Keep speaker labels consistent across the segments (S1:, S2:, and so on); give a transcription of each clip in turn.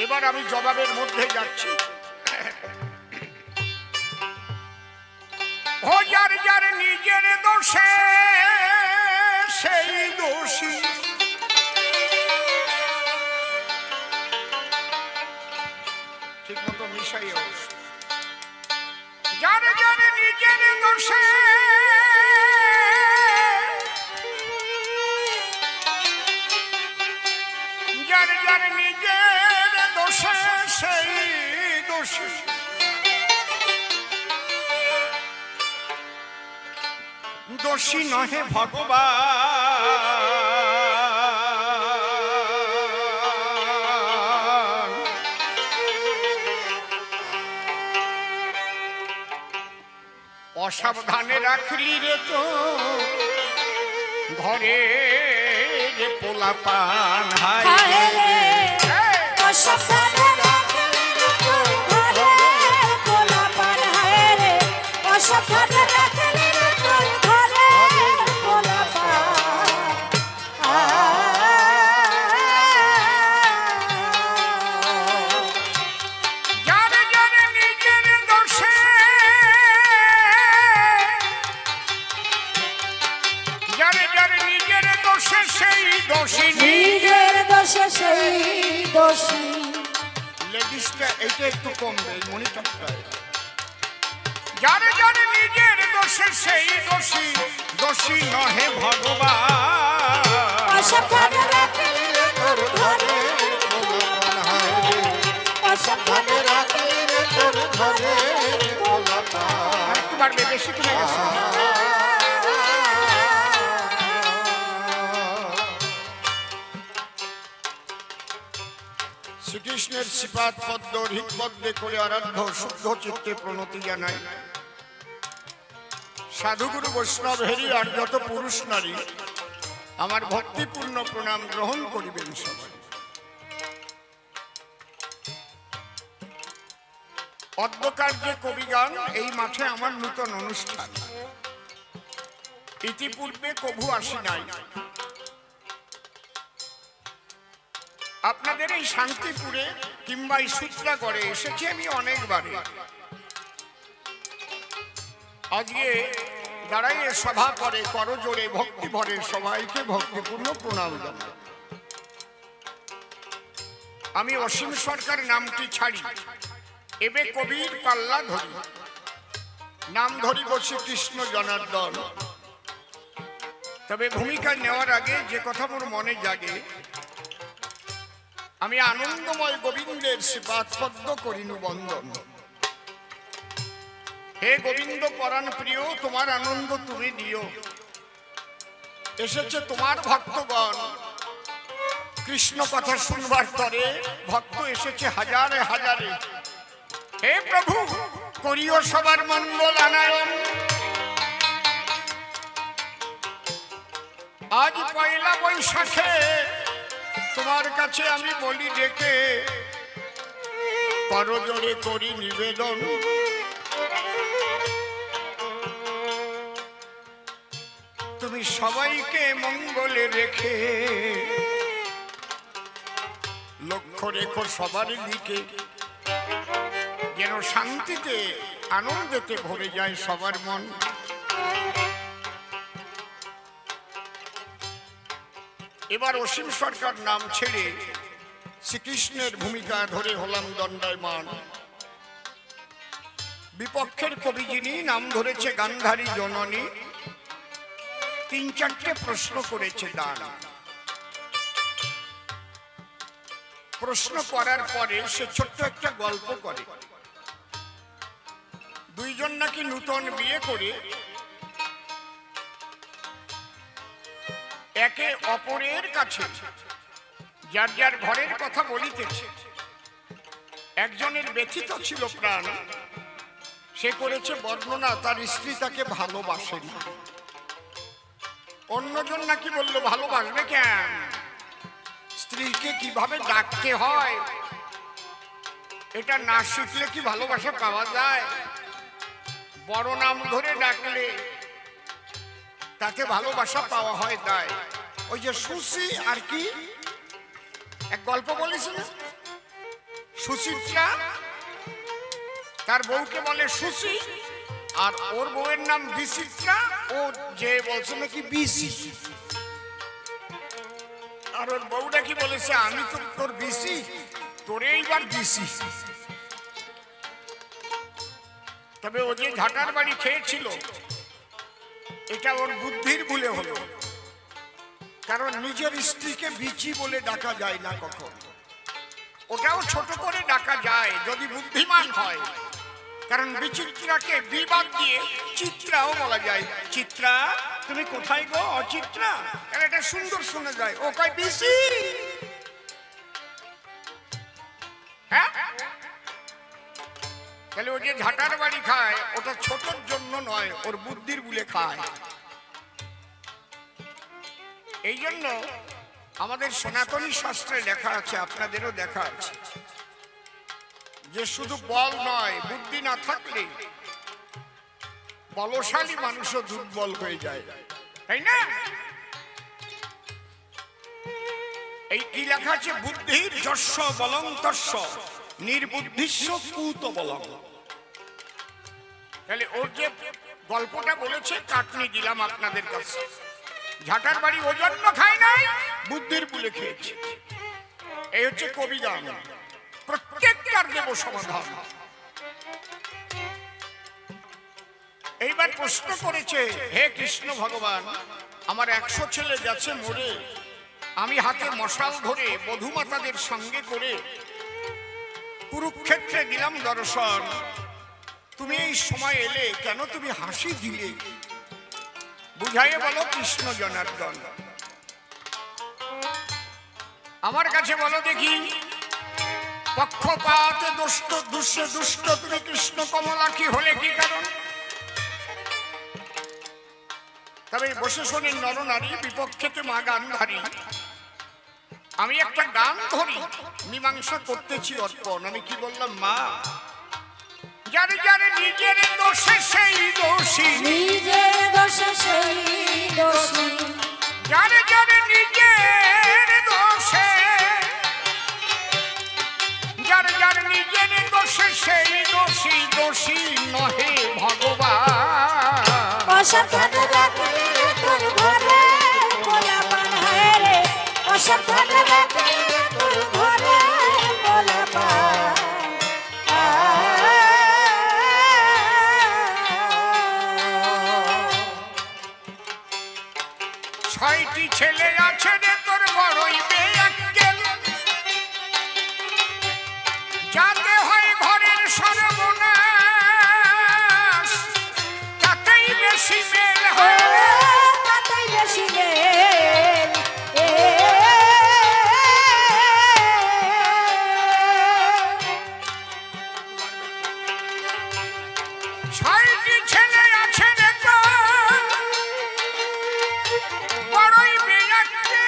S1: এবার আমি জবাবের মধ্যে যাচ্ছি। ও যার যার নিজের দোষে সেই দোষী, ঠিক মতো মিশাই অবশ্য। যার যার নিজের দোষে যার যার নিজের দোষে সেই দোষী, দোষী নহে ভগবান। অসাবধানে রাখলি রে তো ঘরে রে পোলা পান, হায় রে
S2: অসাবধানে রাখলি রে তো ঘরে পোলা পান, হায় রে অসাবধানে রাখলি রে তো ঘরে পোলা পান।
S1: যার যার নিজের দোষে যার যার নিজের দোষে সেই দোষী,
S2: নিজের দোষে সেই দোষী।
S1: লেডিসটা এটা একটু কমবে এই মনিটরটা। যার যার নিজের দোষে সেই দোষী, দোষী নহে ভগবান।
S2: অসাবধানে রাখলি রে তোর ঘরে অসাবধানে রাখলি রে তোর ঘরে পোলা পান।
S1: একটু বাড়বে, বেশি কমে গেছে। শ্রীকৃষ্ণের শ্রীপাদ পদ্ম হৃৎপদ্মে করে আরাধ্য শুদ্ধ চিত্তে প্রণতি জানাই। সাধুগুরু বৈষ্ণব হেরি আর যত পুরুষ নারী আমার ভক্তিপূর্ণ প্রণাম গ্রহণ করিবেন সবাই। অদ্যকার্যে কবিগান এই মাঠে আমার নূতন অনুষ্ঠান। ইতিপূর্বে কভু আসি নাই। আপনাদের এই শান্তিপুরে কিংবা এই সূত্রাগড়ে এসেছি আমি অনেকবারে। আজকে দাঁড়াইয়ে সভা করে করজোড়ে ভক্তি ভরে সবাইকে ভক্তিপূর্ণ প্রণাম জানাই। আমি অসীম সরকার নামটি ছাড়ি, এবে কবির পাল্লা ধরি, নাম ধরি বসে কৃষ্ণ জনার্দন। তবে ভূমিকা নেওয়ার আগে যে কথা মোর মনে জাগে, আমি আনন্দময় গোবিন্দের শ্রীপাদ পদ্ম করিনু বন্দন। হে গোবিন্দ পরাণ প্রিয়, তোমার আনন্দ তুমি দিও। এসেছে তোমার ভক্তগণ কৃষ্ণ কথা শুনবার তরে, ভক্ত এসেছে হাজারে হাজারে। হে প্রভু করিও সবার মঙ্গল আনায়ন। আজ পয়লা বৈশাখে তোমার কাছে আমি বলি ডেকে, করজোড়ে করি নিবেদন। তুমি সবাইকে মঙ্গলে রেখে লক্ষ্য রেখো সবার দিকে, যেন শান্তিতে আনন্দেতে ভরে যায় সবার মন। এবার অসীম সরকার নাম ছেড়ে শ্রীকৃষ্ণের ভূমিকা ধরে হলাম দণ্ডায়মান। বিপক্ষের কবি যিনি নাম ধরেছে গান্ধারী জননী, তিন চারটে প্রশ্ন করেছে দান। প্রশ্ন করার পরে সে ছোট্ট একটা গল্প করে। দুইজন নাকি নূতন বিয়ে করে একে অপরের কাছে যার যার ঘরের কথা বলিতেছে। একজনের ব্যথিত ছিল প্রাণ, সে করেছে বর্ণনা তার স্ত্রী তাকে ভালোবাসে না। অন্যজন নাকি বলল ভালোবাসবে কেন, স্ত্রীকে কিভাবে ডাকতে হয় এটা না শিখলে কি ভালোবাসা পাওয়া যায়? বড় নাম ধরে ডাকলে তাকে ভালোবাসা পাওয়া হয়। তাই ওই যে সুসি আর কি এক গল্প বলিস না, সুচিত্রা তার বউকে বলে সুচি, আর ওর বউয়ের নাম বিচিত্রা, ও যে বলছে নাকি বিসি, আর ওর বউটা কি বলেছে, আমি তো তোর বিসি, তোরে এইবার দিছি। তবে ও যে ঝাঁটার বাড়ি খেয়েছিল এটা ওর বুদ্ধির ভুলে হলো, কারণ নিজের স্ত্রীকে বিচি বলে ডাকা যায় না কখন, ওটাও ছোট করে ডাকা যায় যদি বুদ্ধিমান হয়, কারণ বিচিত্রাকে বিবাদ দিয়ে চিত্রাও বলা যায়, চিত্রা তুমি কোথায় গো অচিত্রা, তাহলে এটা সুন্দর শোনা যায়, ও কয় বিসি। হ্যাঁ, তাহলে ও যে ঝাঁটার বাড়ি খায় ওটা ছোটর জন্য নয়, ওর বুদ্ধির বুলে খায়। এই জন্য আমাদের সনাতনী শাস্ত্রে লেখা আছে, আপনাদেরও দেখা আছে, যে শুধু বল নয়, বুদ্ধি না থাকলে বলশালী মানুষও দুর্বল হয়ে যায়, তাই না? এই কি লেখা আছে, বুদ্ধির যস্য বলং তস্য নির্বুদ্ধিস্য কুত বলং। তাহলে ওর যে গল্পটা বলেছে কাটনি দিলাম আপনাদের কাছে, ঝাঁটার বাড়ি ও জন্য খায় নাই, বুদ্ধির বুলে খেয়েছে। এই হচ্ছে কবিগান, প্রত্যেকটার দেব সমাধান। এইবার প্রশ্ন করেছে, হে কৃষ্ণ ভগবান, আমার 100 ছেলে গেছে মরে, আমি হাতে মশাল ধরে বধূমাতাদের সঙ্গে করে কুরুক্ষেত্রে দিলাম দর্শন, তুমি এই সময় এলে কেন, তুমি হাসি দিলে, বুঝাইয়ে বলো কৃষ্ণ জনার্দন। আমার কাছে বলো দেখি, পক্ষপাত দুষ্ট দুষ্ট তুমি কৃষ্ণ কমলা কি হলে কি কারণ? তবে বসে শোনেন নরনারী, বিপক্ষেতে মা গান্ধারী, আমি একটা গান ধরি, মীমাংসা করতেছি অর্পণ। আমি কি বললাম, মা যার যার নিজের দোষে সেই দোষী,
S2: নিজের দোষে সেই দোষী,
S1: যার যার নিজের দোষে, যার যার নিজের দোষে সেই দোষী, দোষী নহে ভগবান।
S2: অসাবধান রাখলে তোর ঘরে গোলাপান হয় রে, অসাবধান রাখলে তোর ঘরে গোলাপান।
S1: 6টি ছেলে আছে রে তোর বড়ই বেয়াক্কেল, যাতে হয় ঘরের সর্বনাশ, তাতেই বেশি মেল হয়,
S2: তাতেই বেশি মেল।
S1: 6টি ছেলে আছে রে তোর বড়ই বেয়াক্কেল,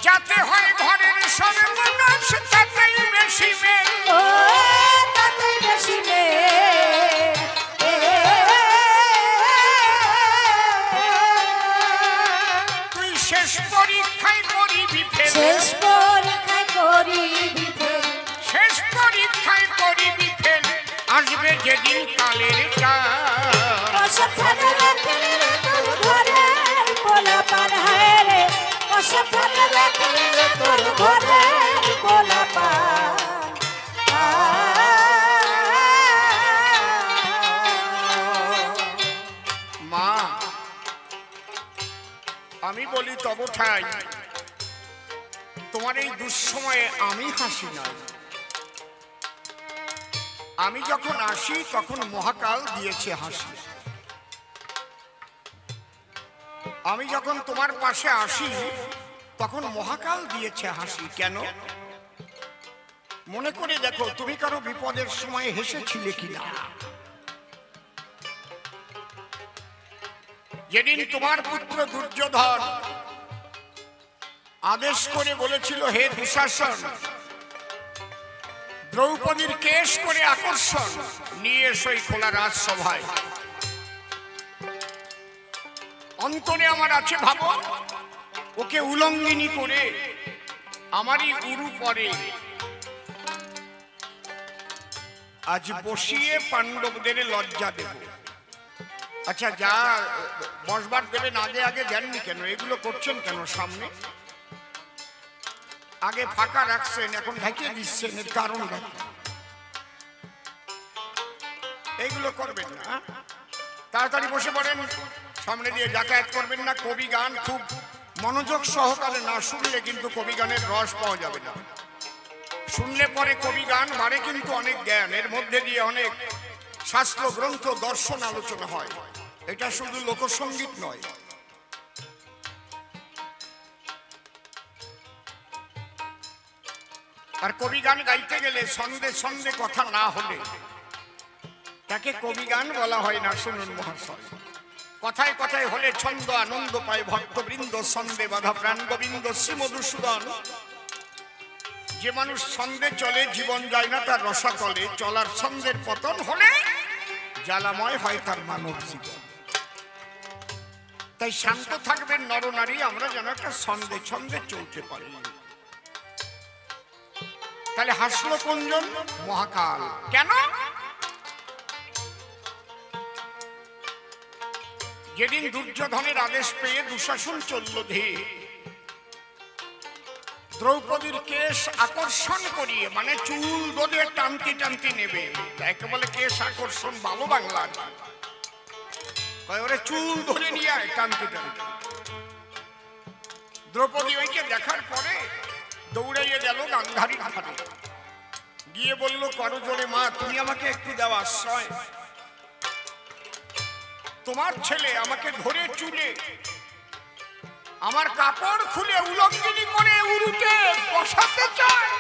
S1: যাতে হয় ঘরের সর্বনাশ, তাতেই বেশি মেল।
S2: ও তাতেই বেশি মেল।
S1: তুই শেষ পরীক্ষায় করিবি ফেল,
S2: শেষ পরীক্ষায় করিবি ফেল,
S1: শেষ পরীক্ষায় করিবি ফেল, আসবে যেদিন কালের চাল।
S2: অসাবধান রাখলে তোর ঘরে গোলাপান হয় রে, অসাবধান রাখলে তোর ঘরে গোলাপান।
S1: মা আমি বলি তব ঠাই, তোমার এই দুঃসময়ে আমি হাসি না, আমি যখন আসি তখন মহাকাল দিয়েছে হাসি, আমি যখন তোমার পাশে আসি তখন মহাকাল দিয়েছে হাসি। কেন? মনে করে দেখো, তুমি কারো বিপদের সময় হেসেছিলে কিনা? যেদিন তোমার পুত্র দুর্যোধন আদেশ করে বলেছিল, হে দুঃশাসন, দ্রৌপদীর কেশ করে আকর্ষণ নিয়ে এসো এই খোলা রাজসভায়, অন্তরে আমার আছে ভাবো, ওকে উলঙ্গিনী করে আমারই উরু পরে আজ বসিয়ে পাণ্ডবদের লজ্জা দেব। আচ্ছা, যা বসবার দেবেন আগে আগে দেননি কেন? এগুলো করছেন কেন? সামনে আগে ফাঁকা রাখছেন, এখন ঢাকিয়ে দিচ্ছেন, এর কারণ দেখেন। এইগুলো করবেন না, তাড়াতাড়ি বসে পড়েন। সামনে দিয়ে যাতায়াত করবেন না। কবি গান খুব মনোযোগ সহকারে না শুনলে কিন্তু কবি গানের রস পাওয়া যাবে না। শুনলে পরে কবি গান বাড়ে কিন্তু অনেক জ্ঞান, এর মধ্যে দিয়ে অনেক শাস্ত্র গ্রন্থ দর্শন আলোচনা হয়। এটা শুধু লোকসঙ্গীত নয়। আর কবি গান গাইতে গেলে ছন্দে ছন্দে কথা না হলে তাকে কবি গান বলা হয় না। শুনুন মহাশয়, কথায় কথায় হলে ছন্দ আনন্দ পায় ভক্তবৃন্দ, ছন্দে বাধা প্রাণ গোবিন্দ শ্রী মধুসূদন। যে মানুষ ছন্দে চলে জীবন যায় না তার রসাতলে, চলার ছন্দের পতন হলে জ্বালাময় হয় তার মানব জীবন। তাই শান্ত থাকবেন নরনারী, আমরা যেন একটা ছন্দে ছন্দে চলতে পারি। তাহলে হাসলো কোনজন? মহাকাল। কেন? যেদিন দুর্যোধনের আদেশ পেয়ে দুঃশাসন চলল ধীর, দ্রৌপদীর কেশ আকর্ষণ করিয়ে, মানে চুল ধরে টানতি টানতি নেবে, তাকে বলে কেশ আকর্ষণ। ভালো বাংলা ওরে চুল ধরে নিয়ে টানতি টানতি। দ্রৌপদী ওইকে দেখার পরে দৌড়াইয়ে গেল গান্ধারীর ধারে, গিয়ে বলল করজোড়ে মা তুমি আমাকে একটু দাও আশ্রয়। তোমার ছেলে আমাকে ধরে চুলে আমার কাপড় খুলে উলঙ্গিনী করে উরুতে বসাতে চায়।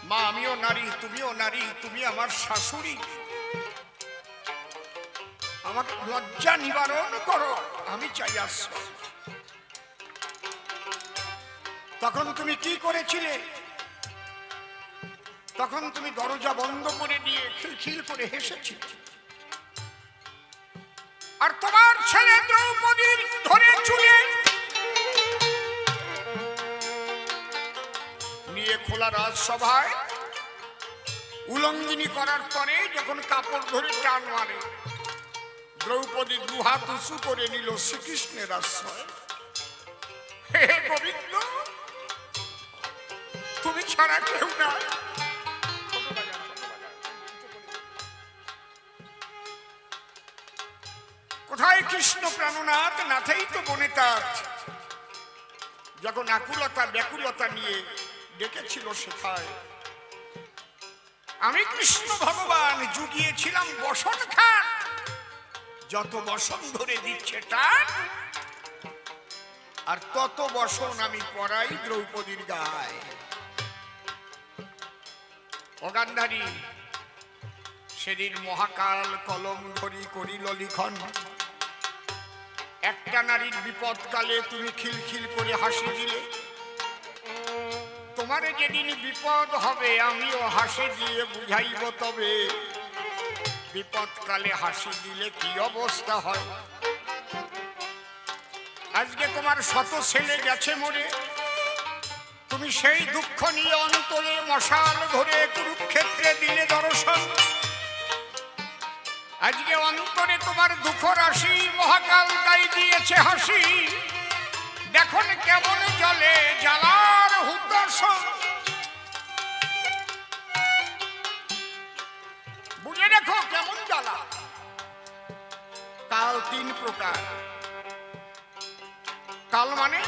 S1: মা আমিও নারী, তুমিও নারী, তুমি আমার শাশুড়ি, আমাকে লজ্জা নিবারণ করো, আমি চাই আশ্রয়। তখন তুমি কি করেছিলে? তখন তুমি দরজা বন্ধ করে দিয়ে খিলখিল করে হেসেছিলে। আর তোমার ছেলে দ্রৌপদীর ধরে চুলে নিয়ে খোলা রাজসভায় উলঙ্গিনী করার পরে যখন কাপড় ধরে টান মারে, দ্রৌপদী দুহাত উঁচু করে নিল শ্রীকৃষ্ণের আশ্রয়। হে গোবিন্দ, তুমি ছাড়া কেউ না। কোথায় কৃষ্ণ প্রাণনাথ? নাথেই তো বনে তার। যখন আকুলতা ব্যাকুলতা নিয়ে ডেকেছিল সেথায়, আমি কৃষ্ণ ভগবান জুগিয়েছিলাম বসন খান, যত বসন ধরে দিচ্ছে টান, আর তত বসন আমি পড়াই দ্রৌপদীর গায়ে। ও গান্ধারী, সেদিন মহাকাল কলম ধরি করিল লিখন, একটা নারীর বিপদকালে তুমি খিলখিল করে হাসি দিলে। তোমার যেদিন বিপদ হবে আমিও হাসি দিয়ে বুঝাইব, তবে বিপদকালে হাসি দিলে কি অবস্থা হয়। আজকে তোমার শত ছেলে গেছে মরে, তুমি সেই দুঃখ নিয়ে অন্তরে মশাল ধরে কুরুক্ষেত্রে দিলে দর্শন। আজকে অন্তরে তোমার দুঃখ রাশি মহাকাল তাই দিয়েছে হাসি। দেখুন কেমন জলে জ্বালার হুদর্শন। বুঝে দেখো কেমন জ্বালা। কাল তিন প্রকার। কাল মানে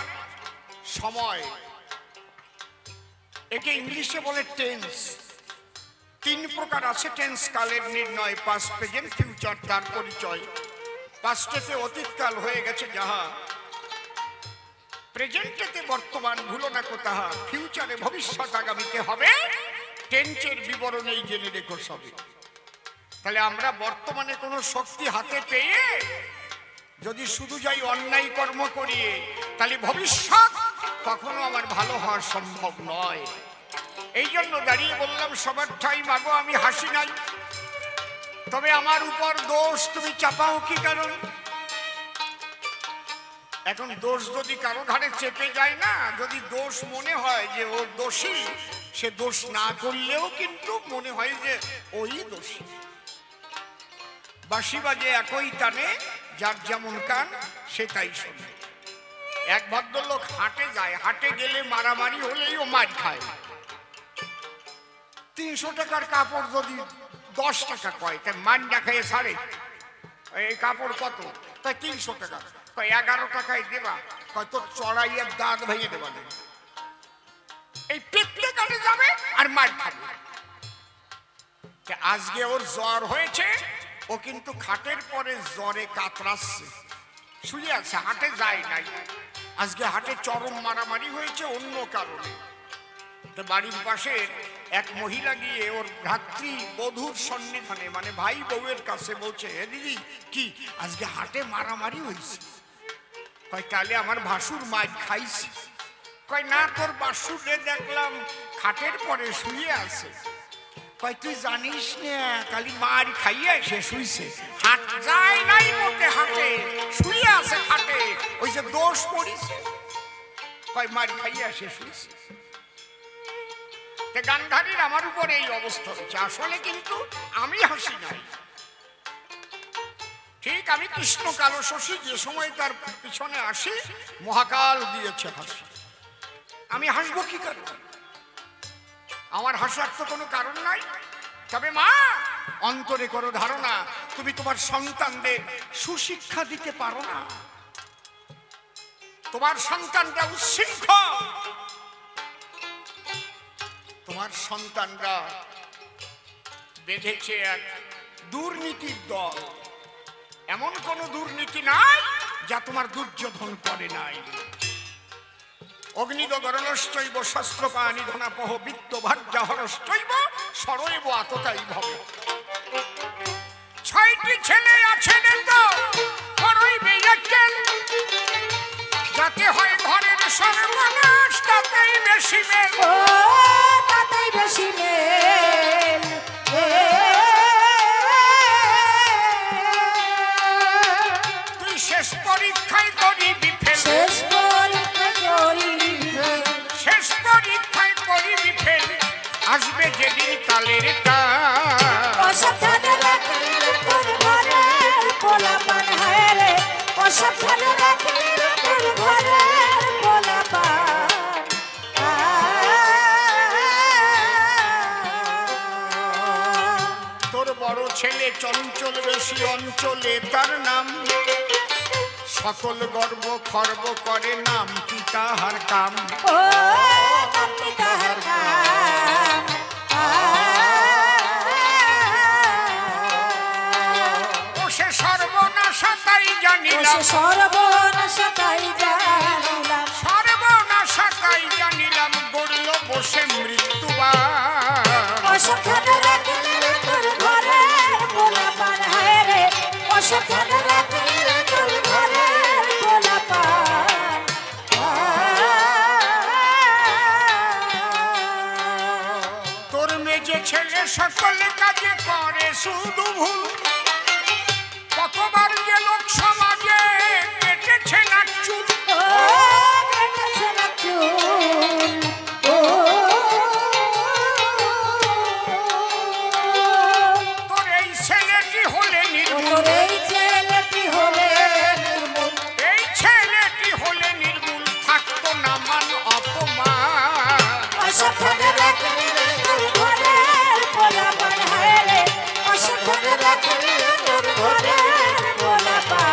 S1: সময়, একে ইংলিশে বলে টেন্স। তিন প্রকার আছে টেন্স কালের নির্ণয়, পাস্ট প্রেজেন্ট ফিউচার তার পরিচয়। পাস্টেতে অতীতকাল হয়ে গেছে যাহা, প্রেজেন্টেতে বর্তমান ভুলো না কো তাহা, ফিউচারে ভবিষ্যৎ আগামীতে হবে, টেন্সের বিবরণেই জেনে রেখো সবে। তাহলে আমরা বর্তমানে কোনো শক্তি হাতে পেয়ে যদি শুধু যাই অন্যায় কর্ম করিয়ে, তাহলে ভবিষ্যৎ কখনো আমার ভালো হওয়া সম্ভব নয়। এই জন্য দাঁড়িয়ে বললাম সবার ঠাই মাগো আমি হাসি নাই, তবে আমার উপর দোষ তুমি চাপাও কি কারণ? এখন দোষ যদি কারো ঘাড়ে চেপে যায় না, যদি দোষ মনে হয় যে ও দোষী, সে দোষ না করলেও কিন্তু মনে হয় যে ওই দোষী। বাঁশি বাজে একই টানে, যার যেমন কান সে তাই শোনে। এক ভদ্রলোক হাটে যায়, হাটে গেলে মারামারি হলেই ও মার খায়। 300 টাকার কাপড় যদি 10 টাকা কয়, তাই মান না খাইয়ে ছাড়ে। এই কাপড় কত? তাই 300 টাকা। 11 টাকায় দেবা, কত চড়াইয়ের দাঁত ভেঙে দেবা। এই পেটে কাটে যাবে আর মার খাবে। আজকে ওর জ্বর হয়েছে, ও কিন্তু খাটের পরে জ্বরে কাতরাচ্ছে, শুয়ে আছে, হাটে যায় নাই। আজকে হাটে চরম মারামারি হয়েছে অন্য কারণে। বাড়ির পাশে এক মহিলা গিয়ে ওর ভ্রাতৃ বধূর সন্নিধানে, মানে ভাই বউয়ের কাছে বলছে, হে দিদি, কি আজকে হাটে মারামারি হয়েছে? কয় তাহলে আমার ভাসুর মার খাইছে। কয় না, তোর ভাসুরে দেখলাম খাটের পরে শুয়ে আছে। কয় তুই জানিস না, খালি মার খাইয়ে সে শুইছে, হাট যায় নাই মোটে, হাটে শুয়ে আছে খাটে, ওই যে দোষ পড়িছে। কয় মার খাইয়ে সে শুইছে। গান্ধারীর আমার উপরে এই অবস্থা হচ্ছে। আসলে কিন্তু আমি হাসি নাই, ঠিক আমি কৃষ্ণ কালো শশী, যে সময় তার পিছনে আসি মহাকাল দিয়েছে হাসি। আমি হাসবো কি করে? আমার হাসার তো কোনো কারণ নাই। তবে মা, অন্তরে করো ধারণা, তুমি তোমার সন্তানদের সুশিক্ষা দিতে পারো না। তোমার সন্তানরা উচ্ছৃঙ্খল, তোমার সন্তানরা বেঁধেছে এক দুর্নীতির দল। এমন কোন দুর্নীতি নাই যা তোমার দুর্যোধন করে নাই। অগ্নিদগরণশ্চৈব শস্ত্রপাণি ধনাপহ বিত্ত ভাজ্যাহরশ্চৈব সরৈব আততাই ভবে। 6টি ছেলে আছে তো করইবে একেল, যাতে হয় ঘরের সর্বনাশ, তাতেই বেশি মেল।
S2: ও তাতেই বেশি মেল।
S1: তুই শেষ পরীক্ষায় করিবি ফেল,
S2: শেষ পরীক্ষায় করিবি ফেল,
S1: শেষ পরীক্ষায় করিবি ফেল, আসবে যেদিন কালের টান।
S2: অসাবধানে রাখলে তোর ঘরের পোলাপান, হায় রে অসাবধানে রাখলে তোর ঘরের পোলাপান।
S1: তোর বড় ছেলে চঞ্চল বেশি অঞ্চলে তার নাম, সকল গর্ব খর্ব করে নাম কি তাহার কাম।
S2: ও নাম কি তাহার কাম।
S1: ও সে সর্বনাশা তাই জানিলাম,
S2: সর্বনাশা তাই জানিলাম,
S1: সর্বনাশা তাই জানিলাম, গড়ল বসে মৃত্যুবান।
S2: অসাবধানে রাখলে তোর ঘরের পোলাপান, হায় রে অসাবধানে রাখলে তোর ঘরের পোলাপান।
S1: তোর মেজে ছেলে সকল কাজে করে শুধু ভুল, কতবার যে লোক সমাজে কেটেছে না চুল।
S2: ও কেটেছে না চুল, ও
S1: তোর এই ছেলেটি হলে নির্মূল,
S2: তোর এই ছেলেটি হলে নির্মূল,
S1: এই ছেলেটি হলে নির্মূল, থাকতো না মান অপমান।
S2: অসাবধানে রাখলে তোর ঘরের পোলাপান, হায় রে অসাবধানে রাখলে তোর ঘরের পোলাপান।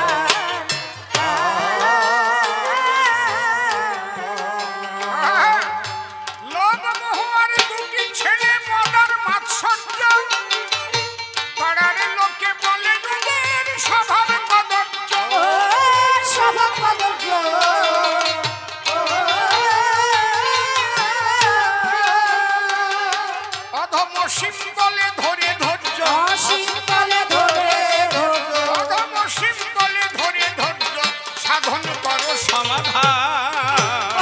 S1: লোভ মোহ আর দুটি ছেলে মদার মাৎসর্য, পাড়ার লোকে বলে ওদের স্বভাব কদর্য।
S2: ও স্বভাব কদর্য,
S1: অধমসীম বলে ধরে ধৈর্য,
S2: অসীম বলে ধরে ধৈর্য,
S1: অধমসীম বলে ধরে ধৈর্য, সাধন করো সমাধান।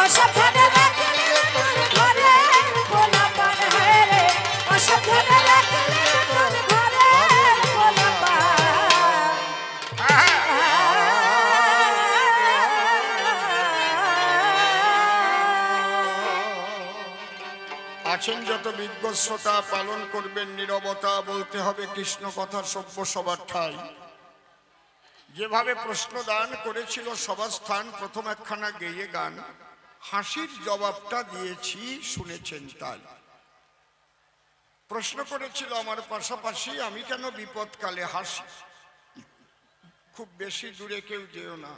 S2: অসাবধানে রাখলে তোর ঘরের পোলাপান, হায় রে অসাবধানে রাখলে তোর ঘরের পোলাপান।
S1: আছেন যত বিজ্ঞ শ্রোতা পালন করবেন নীরবতা, বলতে হবে কৃষ্ণ কথা সভ্য সবার ঠাই। যেভাবে প্রশ্নদান করেছিল সভাস্থান, প্রথম একখানা গেয়ে গান, হাসির জবাবটা দিয়েছি শুনেছেন তাই। প্রশ্ন করেছিল আমার পাশাপাশি, আমি কেন বিপদকালে হাসি, খুব বেশি দূরে কেউ যেও না।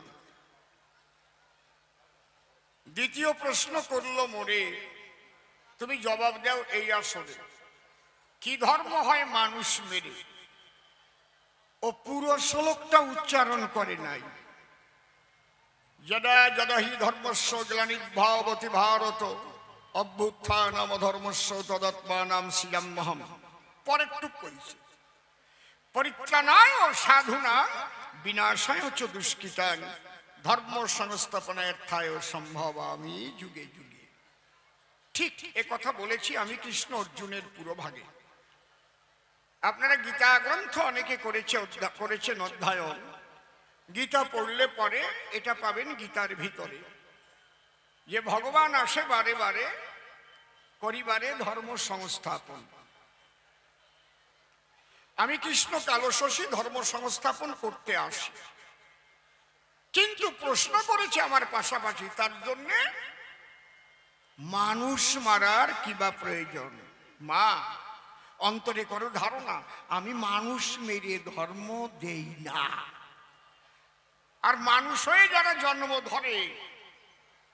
S1: দ্বিতীয় প্রশ্ন করলো মোরে, তুমি জবাব দাও এই আসলে, কি ধর্ম হয় মানুষ মেরে? ও পুরো শ্লোকটা উচ্চারণ করে নাই। যদা যদা হি ধর্মস্য গ্লানির্ভবতি ভারত অভ্যুত্থানম ধর্মস্য তদাত্মানাম শ্রিয়াম্যহম। পরের টুক করেছে, পরিত্রাণায় সাধুনা বিনাশায় চ দুষ্কৃতান ধর্ম সংস্থাপনার্থায় সম্ভবামি যুগে যুগে। ঠিক এ কথা বলেছি আমি কৃষ্ণ অর্জুনের পুরো ভাগে। আপনারা গীতা গ্রন্থ অনেকে করেছেন অধ্যয়ন, গীতা পড়লে পরে এটা পাবেন গীতার ভিতরে, যে ভগবান আসে বারে বারে করিবারে ধর্ম সংস্থাপন। আমি কৃষ্ণ কালশশী ধর্ম সংস্থাপন করতে আসি, কিন্তু প্রশ্ন করেছে আমার পাশাপাশি, তার জন্য মানুষ মারার কিবা প্রয়োজন? মা অন্তরে করো ধারণা, আমি মানুষ মেরে ধর্ম দেই না। আর মানুষ হয়ে যারা জন্ম ধরে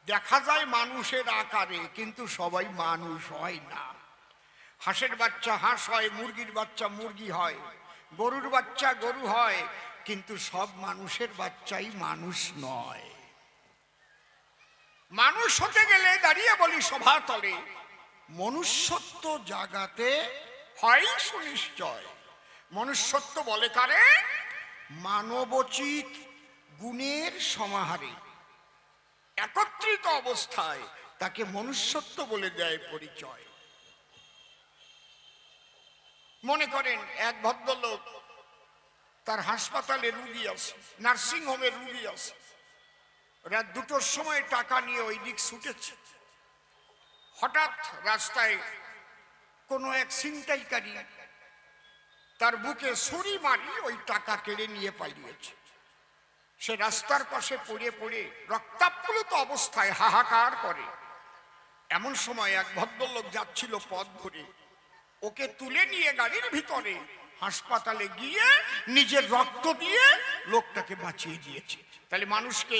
S1: দেখা যায় মানুষের আকারে, কিন্তু সবাই মানুষ হয় না। হাঁসের বাচ্চা হাঁস হয়, মুরগির বাচ্চা মুরগি হয়, গরুর বাচ্চা গরু হয়, কিন্তু সব মানুষের বাচ্চাই মানুষ নয়। মানুষ হতে গেলে দাঁড়িয়ে বলি সভা তলে, মনুষ্যত্ব জাগাতে হয় সুনিশ্চয়। মনুষ্যত্ব বলে কারে? মানবোচিত গুণের সমাহারে একত্রিত অবস্থায় তাকে মনুষ্যত্ব বলে দেয় পরিচয়। মনে করেন এক ভদ্রলোক, তার হাসপাতালে রুগী আছে, নার্সিং হোমে রুগী আছে, রাত 2টোর সময় টাকা নিয়ে ওই দিক ছুটেছে। হঠাৎ রাস্তায় কোনো এক ছিনতাইকারী তার বুকে ছুরি মারি ওই টাকা কেড়ে নিয়ে পালিয়েছে। সে রাস্তার পাশে পড়ে পড়ে রক্তাপ্লুত অবস্থায় হাহাকার করে। এমন সময় এক ভদ্রলোক যাচ্ছিল পথ ধরে, ওকে তুলে নিয়ে গাড়ির ভিতরে হাসপাতালে গিয়ে নিজের রক্ত দিয়ে লোকটাকে বাঁচিয়ে দিয়েছে। তাহলে মানুষকে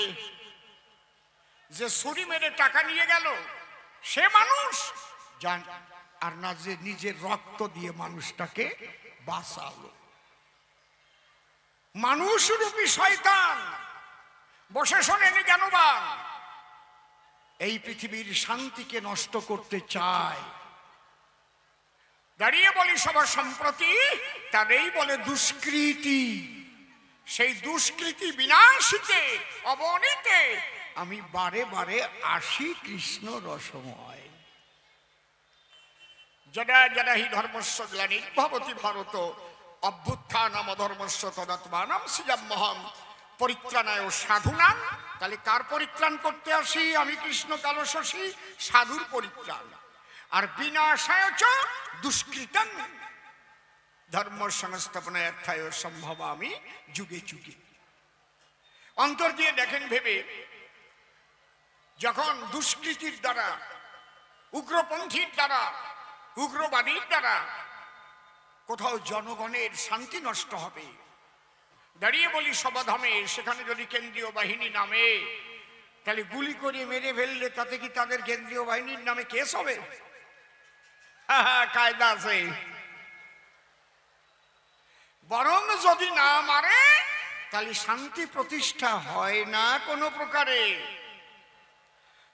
S1: যে ছুরি মেরে টাকা নিয়ে গেল সে মানুষ জান, আর না যে নিজের রক্ত দিয়ে মানুষটাকে বাঁচালো। মানুষ রূপী শয়তান বসে শোনেনি জ্ঞানবান, এই পৃথিবীর শান্তিকে নষ্ট করতে চায়। দাঁড়িয়ে বলি সবার সম্প্রতি, তাদেরই বলে দুষ্কৃতি। সেই দুষ্কৃতি বিনাশিতে অবনীতে আমি বারে বারে আসি কৃষ্ণ রসময়। যদা যদা হি ধর্মস্য গ্লানির্ভবতি ভারত অভ্যুত্থানম ধর্মস্য তদাত্মানাম শ্রিয়াম্যহম পরিত্রাণায় সাধুনাং। তাহলে কার পরিত্রাণ করতে আসি? আমি কৃষ্ণ কালশশী, সাধুর পরিত্রাণ। আর বিনাশায় চ দুষ্কৃতাং ধর্ম সংস্থাপনার্থায় সম্ভবামি যুগে যুগে। অন্তর দিয়ে দেখেন ভেবে, যখন দুষ্কৃতির দ্বারা, উগ্রপন্থীর দ্বারা, উগ্রবাদীর দ্বারা কোথাও জনগণের শান্তি নষ্ট হবে, দাঁড়িয়ে বলি সভাধামে সেখানে যদি কেন্দ্রীয় বাহিনী নামে, তাহলে গুলি করে মেরে ফেললে তাতে কি তাদের কেন্দ্রীয় বাহিনীর নামে কেস হবে? কায়দা আছে। বরং যদি না মারে তাহলে শান্তি প্রতিষ্ঠা হয় না কোনো প্রকারে।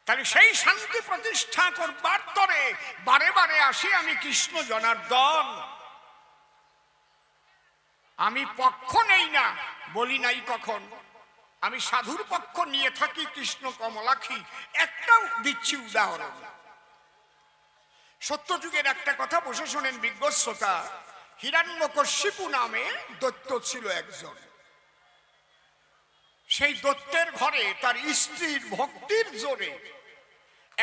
S1: তাহলে সেই শান্তি প্রতিষ্ঠা করবার তরে বারে বারে আসি আমি কৃষ্ণ জনার্দন। আমি পক্ষ নেই না, বলি নাই কখন। আমি সাধুর পক্ষ নিয়ে থাকি কৃষ্ণ কমলাক্ষী। একটাও দিচ্ছি উদাহরণ। সত্যযুগের একটা কথা বসে শোনেন বিজ্ঞ শ্রোতা। হিরণ্যকশিপু নামে দৈত্য ছিল একজন। সেই দৈত্যের ঘরে তার স্ত্রীর ভক্তির জোরে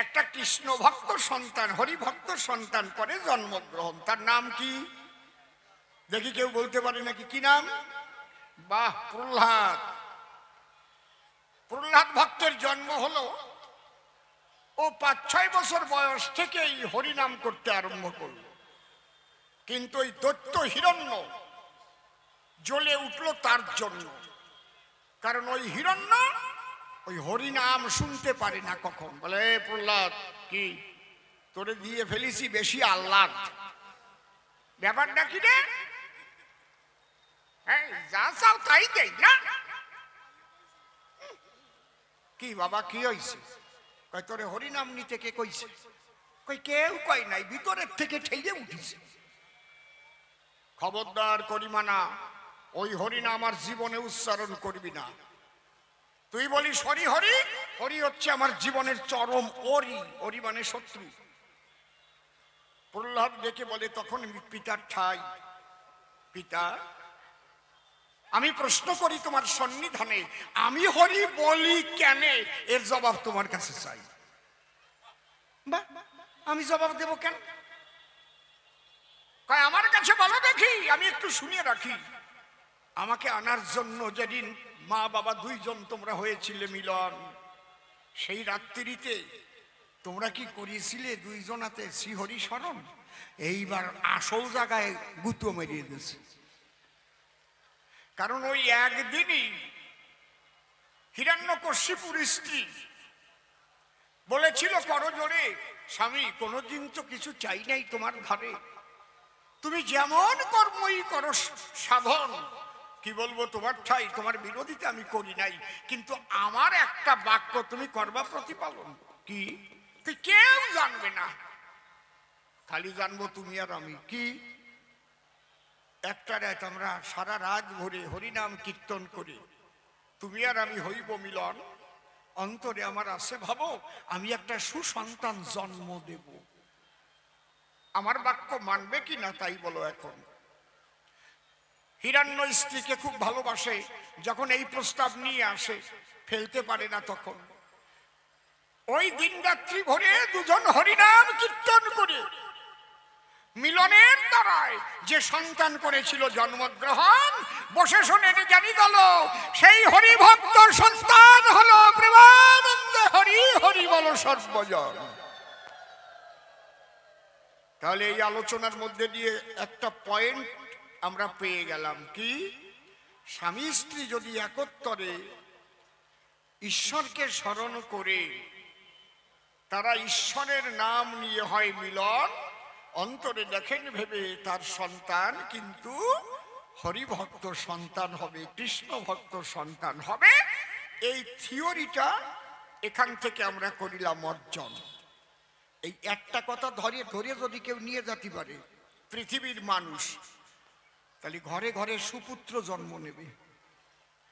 S1: একটা কৃষ্ণ ভক্ত সন্তান, হরিভক্ত সন্তান করে জন্মগ্রহণ। তার নাম কি দেখি কেউ বলতে পারে নাকি? কি নাম? বাহ, প্রহ্লাদ। প্রহ্লাদ ভক্তের জন্ম হলো, ও 5-6 বছর বয়স থেকেই হরিনাম করতে আরম্ভ করল। কিন্তু ওই দৈত্য হিরণ্য জ্বলে উঠল তার জন্য, কারণ ওই হিরণ্য ওই হরিনাম শুনতে পারে না কখন। বলে, প্রহ্লাদ কি তোরে দিয়ে ফেলিছি বেশি আহ্লাদ, ব্যাপারটা কি রে? যা চাও তাই দেই না। কি বাবা, কি হয়েছে? কই, তোরে হরিনাম নিতে কে কইছে? কই, কেউ কই নাই, ভিতরের থেকে ঠেলে উঠিছে। খবরদার করিমানা, ওই হরিনাম আর জীবনে উচ্চারণ করবি না। তুই বলিস হরি হরি, হরি হচ্ছে আমার জীবনের চরম ওরি, ওরি মানে শত্রু। প্রহ্লাদ ডেকে বলে তখন পিতার ঠাই, পিতা আমি প্রশ্ন করি তোমার সন্নিধানে, আমি হরি বলি কেন, এর জবাব তোমার কাছে চাই। বা আমি জবাব দেব কেন? কয়, আমার কাছে বলো দেখি, আমি একটু শুনিয়ে রাখি। আমাকে আনার জন্য যেদিন মা বাবা দুইজন তোমরা হয়েছিলে মিলন, সেই রাত্রিতে তোমরা কি করিয়েছিলে দুইজনাতে শ্রীহরি স্মরণ? এইবার আসল জায়গায় গুঁতো মেরিয়ে দিয়েছে। কারণ ওই একদিনই হিরণ্যকশিপুর স্ত্রী বলেছিল করজোড়ে, স্বামী কোনোদিন তো কিছু চাই নাই তোমার ঘরে, তুমি যেমন কর্মই করো সাধন, কি বলবো তোমার ঠাই, তোমার বিরোধিতা আমি করি নাই, কিন্তু আমার একটা বাক্য তুমি করবা প্রতিপালন। কি? তুই কেউ জানবে না, খালি জানবো তুমি আর আমি। কি? একটা রাত আমরা সারা রাত ভরে হরিনাম কীর্তন করি, তুমি আর আমি হইব মিলন। অন্তরে আমার আছে ভাবো, আমি একটা সুসন্তান জন্ম দেব। আমার বাক্য মানবে কি না তাই বলো এখন। হিরণ্য স্ত্রীকে খুব ভালোবাসে, যখন এই প্রস্তাব নিয়ে আসে ফেলতে পারে না, তখন ওই দিন রাত্রি ভরে দুজন হরিনাম কীর্তন করে মিলনের দ্বারায় যে সন্তান করেছিল জন্মগ্রহণ, বসে শোনে জানি গেল সেই হরিভক্ত সন্তান হলো প্রেমানন্দে হরি হরি বল সর্বজন। তাহলে এই আলোচনার মধ্যে দিয়ে একটা পয়েন্ট আমরা পেয়ে গেলাম, কি? স্বামী স্ত্রী যদি একত্তরে ঈশ্বরকে স্মরণ করে তারা ঈশ্বরের নাম নিয়ে হয় মিলন, অন্তরে দেখেন ভেবে তার সন্তান কিন্তু হরিভক্ত সন্তান হবে, কৃষ্ণ ভক্ত সন্তান হবে। এই থিওরিটা এখান থেকে আমরা করিলাম অর্জন। এই একটা কথা ধরে ধরে যদি কেউ নিয়ে যেতে পারে পৃথিবীর মানুষ, তাহলে ঘরে ঘরে সুপুত্র জন্ম নেবে।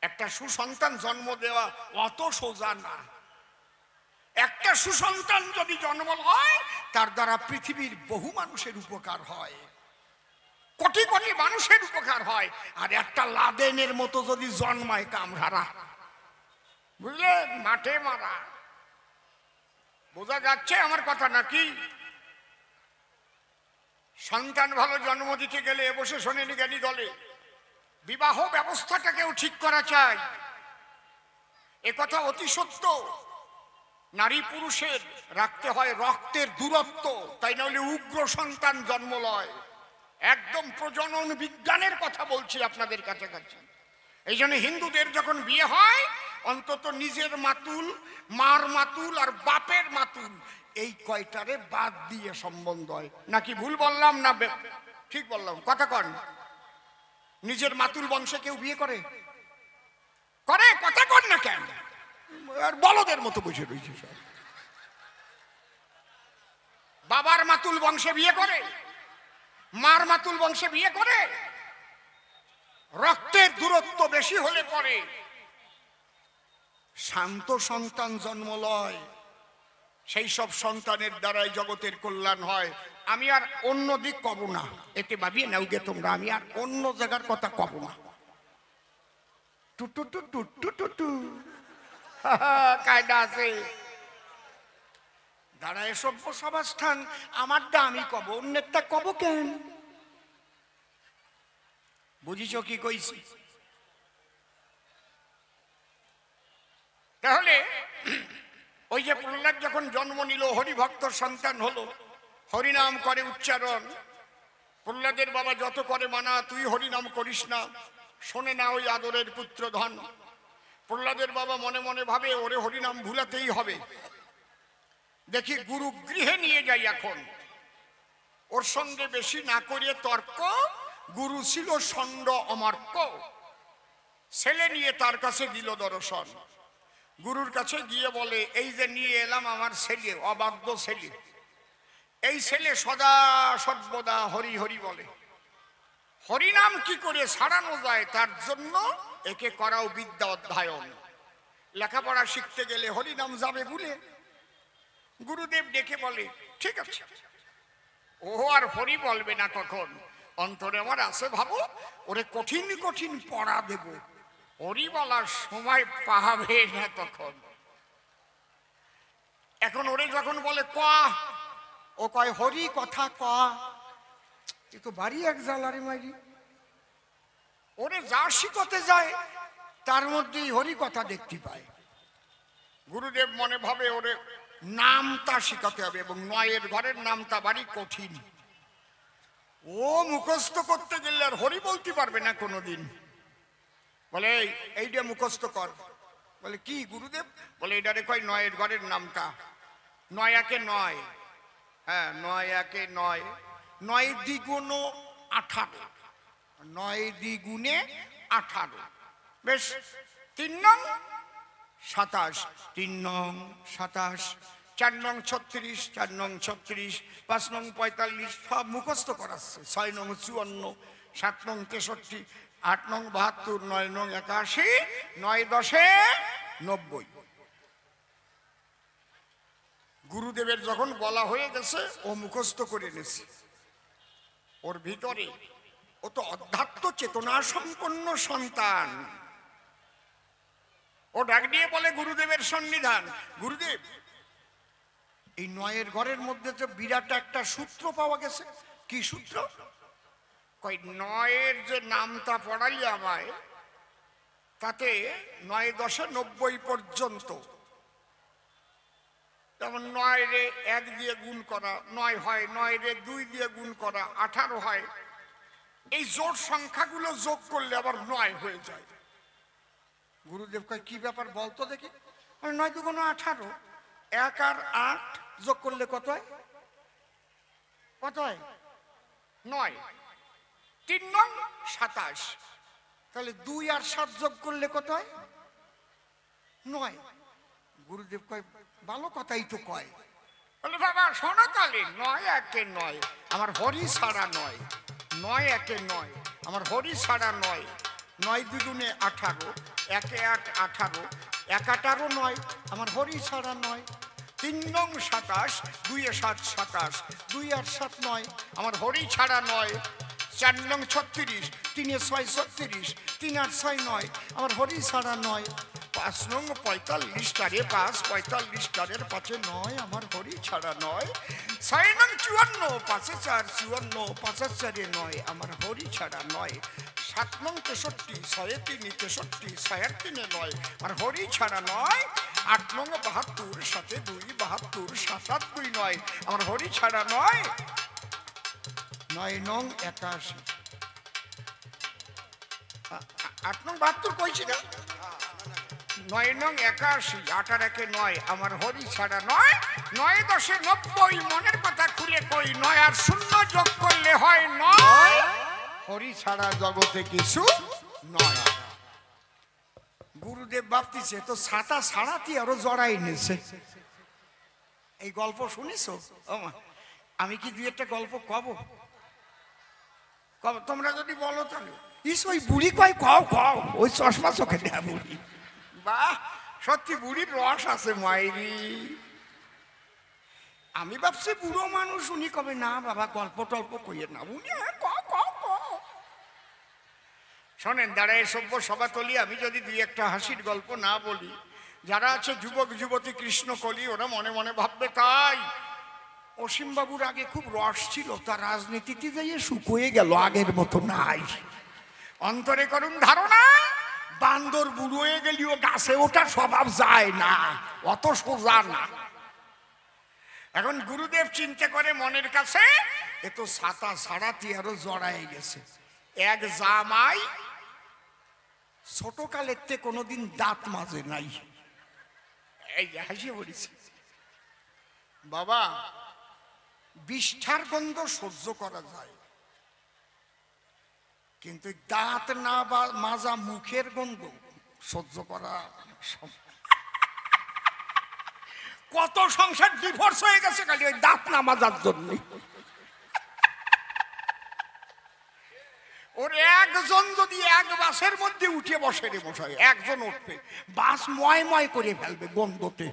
S1: একটা সুসন্তান জন্ম দেওয়া অত সোজা না। একটা সুসন্তান যদি জন্ম হয়, তার দ্বারা পৃথিবীর বহু মানুষের উপকার হয়, কোটি কোটি মানুষের উপকার হয়। আর একটা লাদেনের মতো যদি জন্মায় কামহারা, বুঝলেন, মাঠে মারা। বোঝা যাচ্ছে আমার কথা নাকি? সন্তান ভালো জন্ম দিতে গেলে বসে শোনেন জ্ঞানী দলে বিবাহ ব্যবস্থাটাকেও ঠিক করা চাই, এ কথা অতি সত্য। নারী পুরুষের রাখতে হয় রক্তের দূরত্ব, তাই নাহলে উগ্র সন্তান জন্ম লয়। একদম প্রজনন বিজ্ঞানের কথা বলছি আপনাদের কাছাকাছি। এই জন্য হিন্দুদের যখন বিয়ে হয়, অন্তত নিজের মাতুল, মার মাতুল আর বাপের মাতুল, এই কয়টারে বাদ দিয়ে সম্বন্ধ হয়। নাকি ভুল বললাম না ঠিক বললাম? কথা কন। নিজের মাতুল বংশে কেউ বিয়ে করে? করে? কথা কন না কেন? আর বলদের মতো বসে রয়েছে সব। বাবার মাতুল বংশে বিয়ে করে, মার মাতুল বংশে বিয়ে করে। রক্তের দূরত্ব বেশি হলে পরে শান্ত সন্তান জন্ম লয়, সেই সব সন্তানের দ্বারাই জগতের কল্যাণ হয়। আমি আর অন্য দিক কব না, এতে ভাবিয়ে নাও গে তোমরা, আমি আর অন্য জায়গার কথা কব না। টুটু টু টু টু টু টু কায়দা আছে। দাঁড়ায় সভ্য সভাস্থান আমারটা আমি কব, অন্যেরটা কব কেন? বুঝিছ কি কইছি? তাহলে ওই যে প্রহ্লাদ যখন জন্ম নিল, হরিভক্ত সন্তান হলো, হরিনাম করে উচ্চারণ। প্রহ্লাদের বাবা যত করে মানা, তুই হরিনাম করিস না, শোনে না ওই আদরের পুত্র ধন। প্রহ্লাদের বাবা মনে মনে ভাবে ওরে হরিনাম ভুলাতেই হবে। দেখি গুরু গৃহে নিয়ে যাই এখন, ওর সঙ্গে বেশি না করিয়ে তর্ক। গুরু ছিল ষণ্ড অমার্ক। ছেলে নিয়ে তার কাছে দিল দর্শন। গুরুর কাছে গিয়ে বলে, এই যে নিয়ে এলাম আমার ছেলে, অবাধ্য ছেলে। এই ছেলে সদা সর্বদা হরি হরি বলে। হরিনাম কি করে ছাড়ানো যায়, তার জন্য একে করাও বিদ্যা অধ্যয়ন। লেখাপড়া শিখতে গেলে হরিনাম যাবে ভুলে। গুরুদেব ডেকে বলে, ঠিক আছে, ও আর হরি বলবে না কখন, অন্তরে আমার আছে ভাবো, ওরে কঠিন কঠিন পড়া দেব, হরি বলার সময় পাবে না তখন। এখন ওরে যখন বলে ক, ও কয় হরি কথা ক। এ তো বাড়ি এক জ্বালারে মাইরি। ওরে যা শিখতে যায় তার মধ্যেই হরি কথা দেখতে পায়। গুরুদেব মনে ভাবে ওরে নামটা শিখাতে হবে, এবং নয়ের ঘরের নামটা বাড়ি কঠিন। ও মুখস্থ করতে গেলে আর হরি বলতে পারবে না কোনোদিন। বলে এইটা মুখস্থ কর। বলে কি গুরুদেব? বলে এটারে কয় নয়ের ঘরের নামটা। নয় একে নয়, হ্যাঁ নয় একে নয়, নয় দ্বিগুণ 18, 9 দ্বিগুণে 18, বেশ। 3 নং 27, 3 নং 27, 4 নং 36, 4 নং 36, 5 নং 45, সব মুখস্থ করাচ্ছে। 6 নং 54, 7 নং 63, 8 নং 72, 9 নং 81, 9 10 90। গুরুদেবের যখন বলা হয়ে গেছে, ও মুখস্থ করে নিয়েছে। ওর ভিতরে ও তো অধ্যাত্ম চেতনা সম্পন্ন সন্তান। ও ডাক দিয়ে বলে গুরুদেবের সন্নিধান, গুরুদেব এই নয়ের ঘরের মধ্যে তো বিরাট একটা সূত্র পাওয়া গেছে। কি সূত্র? কই নয়ের যে নামটা পড়ালি আমায়, তাতে 9 10 90 পর্যন্ত, যেমন 9 রে 1 দিয়ে গুণ করা 9 হয়, 9 রে 2 দিয়ে গুণ করা 18 হয়। এই জোট সংখ্যাগুলো যোগ করলে আবার 9 হয়ে যায়। গুরুদেব কয় কি ব্যাপার বলতো দেখি। 9 দুগুণ 18, 1 আর 8 যোগ করলে কত হয়? কত হয়? 9। 3 নং 27, তাহলে 2 আর 7 যোগ করলে কত হয়? 9। গুরুদেব কয় ভালো কথাই তো কয়। বলে বাবা শোনো তাহলে, 9 একে 9 আমার হরি ছাড়া 9, 9 একে 9 আমার হরি ছাড়া 9, 9 দ্বিগুণে 18, 1 এ 8 18, 1 18 9 আমার হরি ছাড়া 9। 3 নং 27, 2 এ 7 27, 2 আর 7 9 আমার হরি ছাড়া 9। 4 নং 36, 3 এ 6 36, 3 আর 6 9 আমার হরি ছাড়া 9। 5 নং 45, 4 এ 5 45, 4 এর 5 এ 9 আমার হরি ছাড়া 9। 6 নং 54, 5 এ 4 54, 5 আর 4 এ 9 আমার হরি ছাড়া 9। 7 নং 63, 6 এ 3 63, 6 আর 3 এ 9 আমার হরি ছাড়া 9। 8 নং 72, 7 এ 2 72, 7 আর 2 9 আমার হরি ছাড়া 9। 9 নং 81, 8 নং 72 কইছি না, 9 নং 81, 8 আর 1 9 আমার হরি ছাড়া 9। 9 10 90 মনের কথা খুলে কই, 9 আর 0 যোগ করলে হয় 9। হরি ছাড়া জগতে কিছু নয়। গুরুদেব ভাবতিছে তো ছাতা ছাড়াতি আরো জড়াই নিছে। এই গল্প শুনিছো? আমি কি 2 একটা গল্প কব? তোমরা যদি বলো তাহলে। ওই বুড়ি কয় কও কও, ওই চশমা চোখে দেয়া বুড়ি। বাহ, সত্যি বুড়ির রস আছে মাইরি। আমি ভাবছি বুড়ো মানুষ, উনি কবে না বাবা গল্প টল্প কইয়ে না, উনি শোনেন। দাঁড়ায় সভ্য সভা তলি, আমি যদি 2 একটা হাসির গল্প না বলি, যারা আছে যুবক যুবতী কৃষ্ণকলি, ওরা মনে মনে ভাববে তাই অসীম বাবুর আগে খুব রস ছিল, তার রাজনীতিতে যাইয়ে শুকিয়ে গেল, আগের মতো নাই। অন্তরে করুন ধারণা, বান্দর বুড়ো হয়ে গেলেও গাছে ওঠার স্বভাব যায় না, অত সোজা না। এখন গুরুদেব চিন্তা করে মনের কাছে, এ তো ছাতা ছাড়াতি আরো জড়ায় গেছে। এক জামাই ছোট কালেতে কোনোদিন দাঁত মাজে নাই, এই হাসি বলেছে, বাবা বিষ্ঠার গন্ধ সহ্য করা যায়, কিন্তু দাঁত না মাজা মুখের গন্ধ সহ্য করা। কত সংসার ডিভোর্স হয়ে গেছে খালি ওই দাঁত না মাজার জন্য। ওর একজন যদি এক বাসের মধ্যে উঠে বসে রে বসায়, একজন উঠবে, বাস ময় ময় করে ফেলবে গন্ধতে,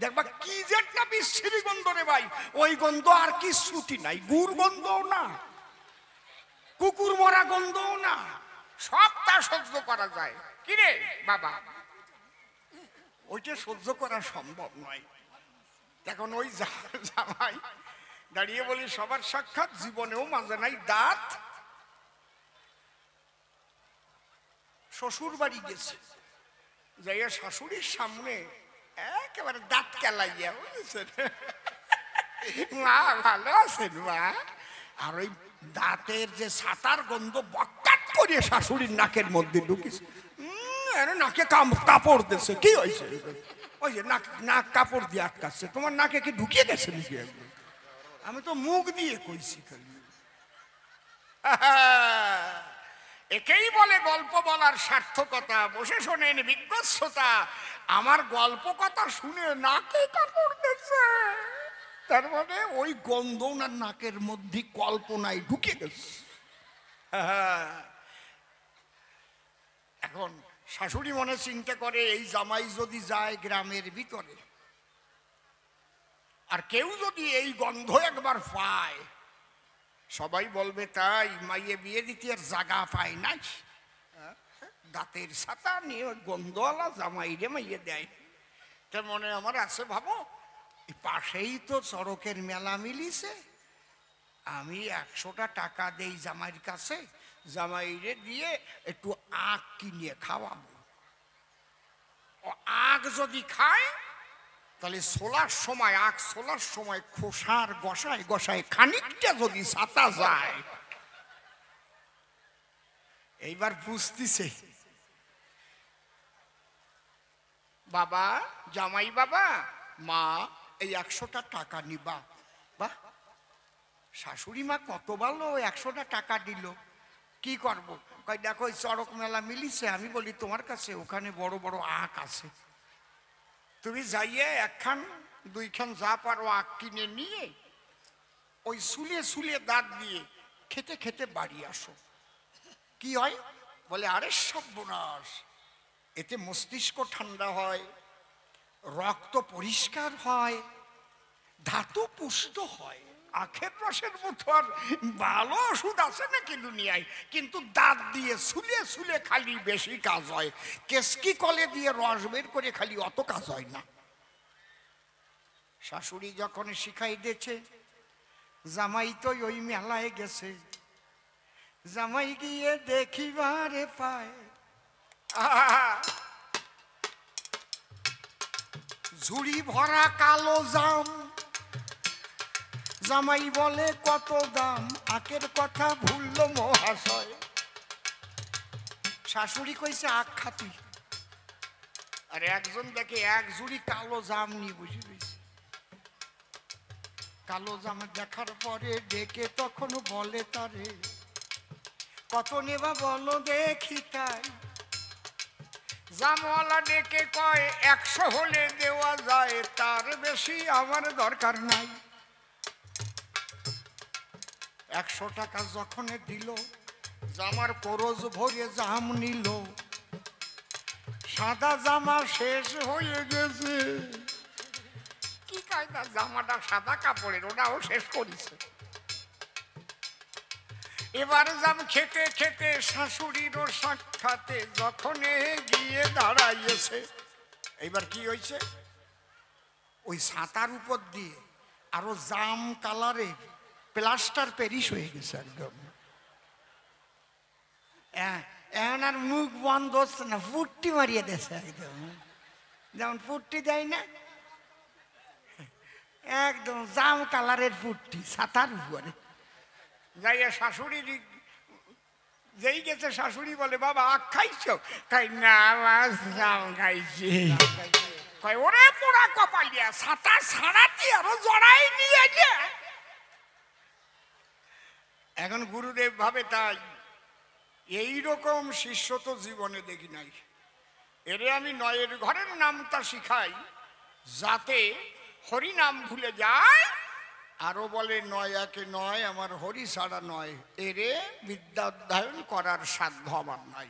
S1: দেখবা কি যে একটা বিশ্রী গন্ধ রে ভাই। ওই গন্ধ আর কি শ্রুতি নাই, গুড় গন্ধও না, কুকুর মরা গন্ধও না, সব তা সহ্য করা যায়। কিরে বাবা, ওইটা সহ্য করা সম্ভব নয়। এখন ওই জামাই দাঁড়িয়ে বলি, সবার সাক্ষাৎ জীবনেও মাঝে নাই দাঁত। শ্বশুর বাড়ি গেছে, যাইয়া শাশুড়ির সামনে একেবারে দাঁত কেলাইয়া, বুঝেছেন, মা ভালো আছেন মা? আর ওই দাঁতের যে ছাতার গন্ধ বকাট করে শাশুড়ির নাকের মধ্যে ঢুকিস, নাকে কাপড় দিয়েছে। কি হয়েছে? ওই যে নাক কাপড় দিয়ে আটকাচ্ছে। তোমার নাকে কি ঢুকিয়ে গেছে নাকি? আমি তো মুখ দিয়ে কইছি খালি। একেই বলে গল্প বলার সার্থকতা। বসে শোনেন বিজ্ঞতা, আমার গল্প কথা শুনে নাকে কাপড় দিচ্ছে, তার মানে ওই গন্ধ না নাকের মধ্যে কল্পনায় ঢুকে গেছে। এখন শাশুড়ি মনে চিন্তা করে, এই জামাই যদি যায় গ্রামের ভিতরে, আর কেউ যদি এই গন্ধ একবার পায়, সবাই বলবে তাই মাইয়ে বিয়ে দিতে আর জায়গা পায় নাই, দাঁতের ছাতা নিয়ে গন্ধওয়ালা জামাই রে মাইয়ে দেয়। তার মনে আমার আছে, ভাবো পাশেই তো চড়কের মেলা মিলিছে, আমি 100টা টাকা দেই জামাইয়ের কাছে, জামাইরে দিয়ে একটু আখ কিনে খাওয়াবো। ও আখ যদি খায় তাহলে ছোলার সময়, আখ ছোলার সময় খোসার গসায় গসায় খানিকটা যদি ছাতা যায়। এইবার বুঝতেছে, বাবা জামাই বাবা, মা এই 100টা টাকা নিবা। বাহ, শাশুড়ি মা কত ভালো, 100টা টাকা দিল। কি করবো? কই দেখো ওই চড়ক মেলা মিলিছে, আমি বলি তোমার কাছে ওখানে বড় বড় আখ আছে, তুমি যাইয়ে 1খান 2খান যা পারো আখ কিনে নিয়ে ওই সুলে সুলে দাঁত দিয়ে খেতে খেতে বাড়ি আসো। কি হয়? বলে আরে সর্বনাশ, এতে মস্তিষ্ক ঠান্ডা হয়, রক্ত পরিষ্কার হয়, ধাতু পুষ্ট হয়। আখের রসের মতো আর ভালো ওষুধ আছে নাকি দুনিয়ায়? কিন্তু দাঁত দিয়ে সুলে সুলে খালি বেশি কাজ হয়, কেসকি কলে দিয়ে রস বের করে খালি অত কাজ হয় না। শাশুড়ি যখন শিখাই দিয়েছে, জামাই তো ওই মেলায় গেছে, জামাই গিয়ে দেখিবারে পায় ঝুড়ি ভরা কালো জাম। জামাই বলে কত দাম, আখের কথা ভুললো মহাশয়। শাশুড়ি কইছে আখ খাতি, আর একজন দেখে 1 ঝুড়ি কালো জাম নিয়ে বসে রয়েছে। কালো জাম দেখার পরে ডেকে তখন বলে তারে, কত নেবা বলো দেখি তাই। জামওয়ালা ডেকে কয় 100 হলে দেওয়া যায়, তার বেশি আমার দরকার নাই। 100 টাকা যখন দিল, জামার করজ ভরে জাম নিল, সাদা জামা শেষ হয়ে গেছে। কি কায়দা, জামাটা সাদা কাপড়ের, ওটাও শেষ করেছে। এবার জাম খেতে খেতে শাশুড়িরও সাক্ষাতে যখন গিয়ে দাঁড়াইছে, এইবার কি হয়েছে, ওই ছাতার উপর দিয়ে আরো জাম কালারের প্লাস্টার প্যারিস হয়ে গেছে একদম। এখন আর মুখ বন্ধ হচ্ছে না, ফুটটি মারিয়ে দিয়েছে একদম, যেমন ফুটটি দেয় না, একদম জাম কালারের ফুটটি ছাতার উপরে। যাইয়া শাশুড়ি যেই গেছে, শাশুড়ি বলে বাবা আখ খাইছো? খাই না জাম খাইছি। কয় ওরে পোড়া কপালিয়া, ছাতা ছাড়াতে আরো জড়াই নিয়ে যে। এখন গুরুদেব ভাবে তাই এইরকম শিষ্য তো জীবনে দেখি নাই। এরে আমি নয়ের ঘরের নামটা শিখাই যাতে হরি নাম ভুলে যায়, আরো বলে নয় একে নয়, আমার হরি ছাড়া নয়, এরে বিদ্যা অধ্যয়ন করার সাধ্য আমার নাই।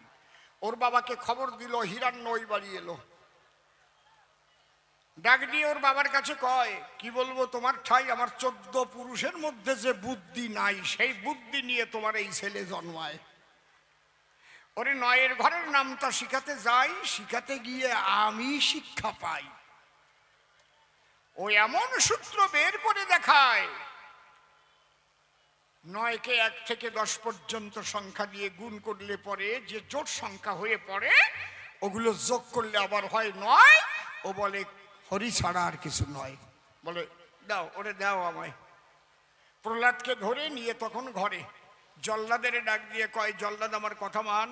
S1: ওর বাবাকে খবর দিল হিরণ্য ওই বাড়ি এলো, ডাক দিয়ে ওর বাবার কাছে কয় কি বলবো তোমার ঠাই, আমার 14 পুরুষের মধ্যে যে বুদ্ধি নাই সেই বুদ্ধি নিয়ে তোমার এই ছেলে জন্মায়। ওরে নয়ের ঘরের নামটা শিখাতে যাই, শিখাতে গিয়ে আমি শিক্ষা পাই। ও এমন সূত্র বের করে দেখায়, 9কে 1 থেকে 10 পর্যন্ত সংখ্যা দিয়ে গুণ করলে পরে যে জোট সংখ্যা হয়ে পড়ে, ওগুলো যোগ করলে আবার হয় 9। ও বলে হরি ছাড়া আর কিছু নয়। বলে দাও, ওরে দাও আমায়। প্রহ্লাদকে ধরে নিয়ে তখন ঘরে জল্লাদের ডাক দিয়ে কয় জল্লাদ আমার কথা মান,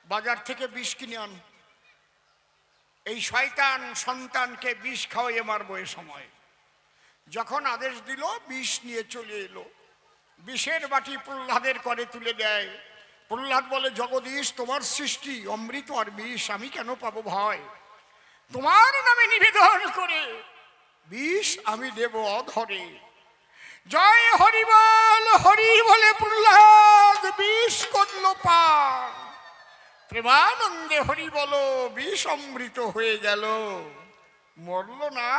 S1: বাজার থেকে বিষ কিনে আন, এই শয়তান সন্তানকে বিষ খাওয়াইয়ে মারবো। এ সময় যখন আদেশ দিল বিষ নিয়ে চলে এলো, বিষের বাটি প্রহ্লাদের করে তুলে দেয়। প্রহ্লাদ বলে জগদীশ তোমার সৃষ্টি অমৃত আর বিষ, আমি কেন পাবো ভয়, তোমার নামে নিবেদন করে বিষ আমি দেব অধরে। জয় হরি বল, হরি বলে প্রহ্লাদ বিষ করলো পান, প্রেমানন্দে হরি বলো বিষ অমৃত হয়ে গেল। মরল না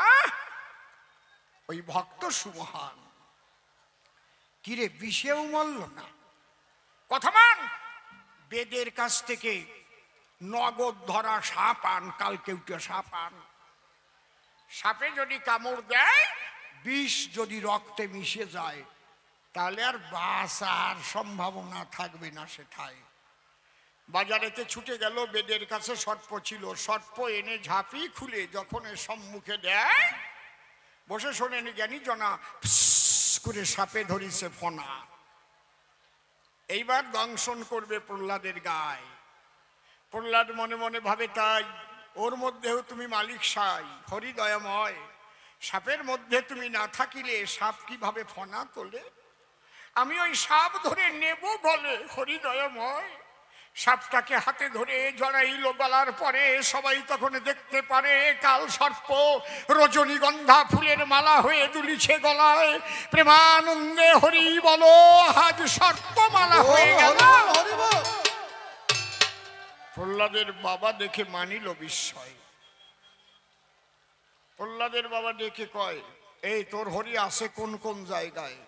S1: ওই ভক্ত সুমহান, কিরে বিষেও মরল না। কথা মান, বেদের কাছ থেকে নগদ ধরা সাপ আন, কালকে উঠে সাপ আন, সাপে যদি কামড় দেয়, বিষ যদি রক্তে মিশে যায়, তাহলে আর বাঁচার সম্ভাবনা থাকবে না সেটাই। বাজারেতে ছুটে গেল, বেদের কাছে সর্প ছিল, সর্প এনে ঝাঁপি খুলে যখন এর সম্মুখে দেয়, বসে শোনেন জ্ঞানী জনা করে সাপে ধরিছে ফনা। এইবার দংশন করবে প্রহ্লাদের গায়ে। প্রহ্লাদ মনে মনে ভাবে তাই, ওর মধ্যেও তুমি মালিক সাই হরিদয়াময়, সাপের মধ্যে তুমি না থাকিলে সাপ কিভাবে ফনা তোলে, আমি ওই সাপ ধরে নেব বলে হরিদয়াময়। সাপটাকে হাতে ধরে জড়াইল, গলার পরে সবাই তখন দেখতে পারে কাল সর্প রজনীগন্ধা ফুলের মালা হয়ে দুলিছে গলায়। প্রেমানন্দে হরি বলো, আজ সর্প মালা হয়ে গেল। প্রহ্লাদের বাবা দেখে মানিল বিস্ময়। প্রহ্লাদের বাবা ডেকে কয় এই তোর হরি আছে কোন কোন জায়গায়?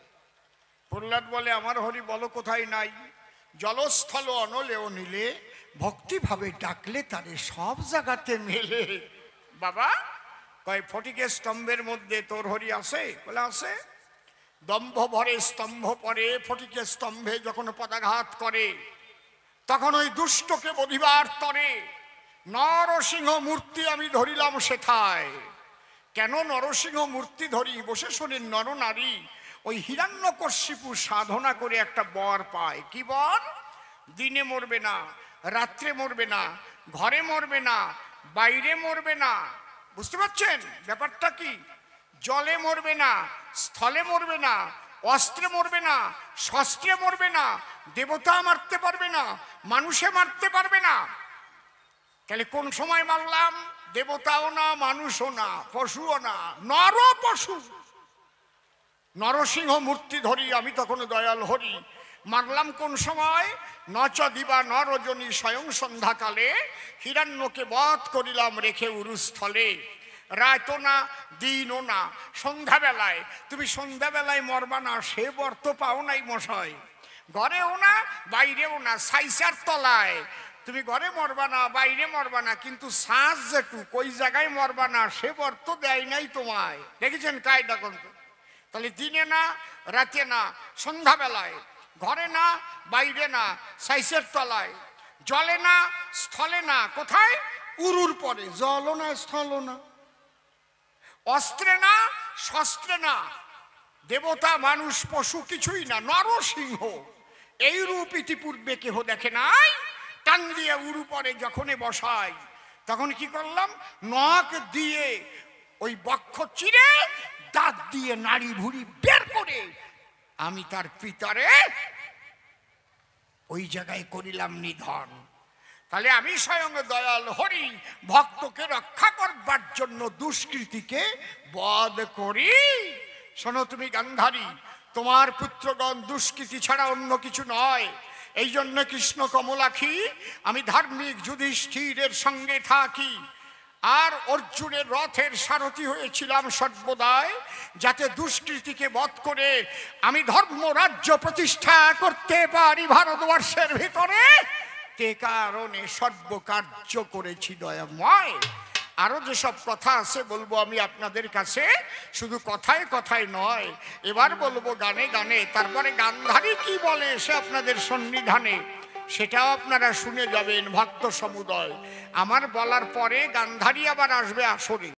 S1: প্রহ্লাদ বলে আমার হরি বলো কোথায় নাই, জলস্থল অনলেও নিলে ভক্তিভাবে ডাকলে তারে সব জায়গাতে মেলে। বাবা কয় ফটিকের স্তম্ভের মধ্যে তোর হরি আছে? বলে আছে। দম্ভ ভরে স্তম্ভ পরে, ফটিকের স্তম্ভে যখন পদাঘাত করে তখন ওই দুষ্টকে বধিবার তরে নরসিংহ মূর্তি আমি ধরিলাম সেথায়। কেন নরসিংহ মূর্তি ধরি? বসে শোনেন নর নারী ওই হিরণ্যকশিপু সাধনা করে একটা বর পায়। কি বর? দিনে মরবে না, রাত্রে মরবে না, ঘরে মরবে না, বাইরে মরবে না। বুঝতে পারছেন ব্যাপারটা কি? জলে মরবে না, স্থলে মরবে না, অস্ত্রে মরবে না, শস্ত্রে মরবে না, দেবতা মারতে পারবে না, মানুষে মারতে পারবে না। তাহলে কোন সময় মারলাম? দেবতাও না, মানুষও না, পশুও না, নর পশু। নরসিংহ মূর্তি ধরি আমি তখন দয়াল হরি। মারলাম কোন সময়? নচ দিবা নরজনী স্বয়ং সন্ধ্যাকালে, হিরণ্যকে বধ করিলাম রেখে উরুস্থলে। রাতও না, দিনও না, সন্ধ্যাবেলায়। তুমি সন্ধ্যাবেলায় মরবা না সে বর তো পাও নাই মশাই। ঘরেও না, বাইরেও না, সাইসার তলায় তুমি ঘরে মরবা না, বাইরে মরবা না, কিন্তু শ্বাস যেটুক ওই জায়গায় মরবা না, সে বর্ত দেয় নাই তোমায়। দেখেছেন কায়দা করতে? তাহলে দিনে না, রাতে না, সন্ধ্যাবেলায়, ঘরে না, বাইরে না, সাইসের তলায়, জলে না, স্থলে না, কোথায়? উরুর পরে, জল না, স্থল না, অস্ত্রে না, শস্ত্রে না, দেবতা মানুষ পশু কিছুই না, নরসিংহ এই রূপ ইতিপূর্বে কেহ দেখে নাই। টান দিয়ে উরু পরে যখন বসাই, তখন কি করলাম? নখ দিয়ে ওই বক্ষ চিরে, দাঁত দিয়ে নাড়ি ভুড়ি বের করে আমি তার পিতারে ওই জায়গায় করিলাম নিধন। তাহলে আমি স্বয়ং দয়াল হরি ভক্তকে রক্ষা করবার জন্য দুষ্কৃতিকে বধ করি। শোনো তুমি গান্ধারী, তোমার পুত্রগণ দুষ্কৃতি ছাড়া অন্য কিছু নয়। এই জন্য কৃষ্ণ কমলাক্ষী আমি ধার্মিক যুধিষ্ঠিরের সঙ্গে থাকি, আর অর্জুনের রথের সারথি হয়েছিলাম সর্বদাই, যাতে দুষ্কৃতিকে বধ করে আমি ধর্ম রাজ্য প্রতিষ্ঠা করতে পারি ভারতবর্ষের ভিতরে। তে কারণে সর্বকার্য করেছি দয়াময়। আরো যেসব কথা আছে বলবো আমি আপনাদের কাছে, শুধু কথায় কথায় নয়, এবার বলবো গানে গানে। তারপরে গান্ধারী কি বলে সে আপনাদের সন্নিধানে, সেটাও আপনারা শুনে যাবেন ভক্ত সমুদয়। আমার বলার পরে গান্ধারী আবার আসবে আসরে।